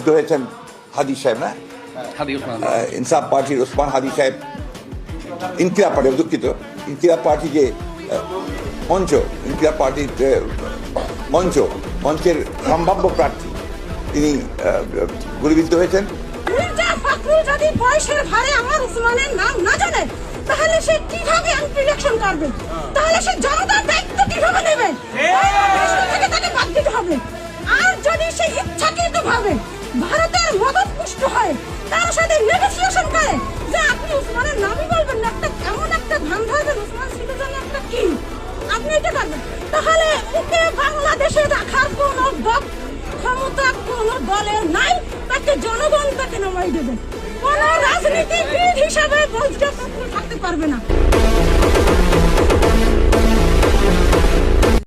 গুলিবিদ্ধ হয়েছেন হাদি সাহেব, না ইনসাফ পার্টির ওসমান হাদি সাহেব, ইনকিলাব পার্টি, দুঃখিত, ইনকিলাব পার্টি যে মঞ্চ, ইনকিলাব পার্টির মঞ্চের সম্ভাব্য প্রার্থী, তিনি গুলিবিদ্ধ হয়েছেন। যদি বয়সের ভারে আমার উসমানের নাম না জানে তাহলে সে কিভাবে এমপি ইলেকশন করবে? তাহলে সে জনতার দায়িত্ব কিভাবে নেবে? তাকে বাদ দিতে হবে। আর যদি সে ইচ্ছাকৃত ভাবে ভারতের মদত পুষ্ট হয়, তার সাথে নেগোসিয়েশন করে যে আপনি উসমানের নামই বলবেন না, একটা এমন একটা ভান ধরবেন উসমান সিটিজেন একটা কি আপনি এটা করবেন, তাহলে ওকে বাংলাদেশে রাখার কোন ক্ষমতা কোন দলের নাই। তাকে জনগণ তাকে নামাই দেবে। কোন রাজনীতিবিদ হিসাবে বৈধ থাকতে পারবে না।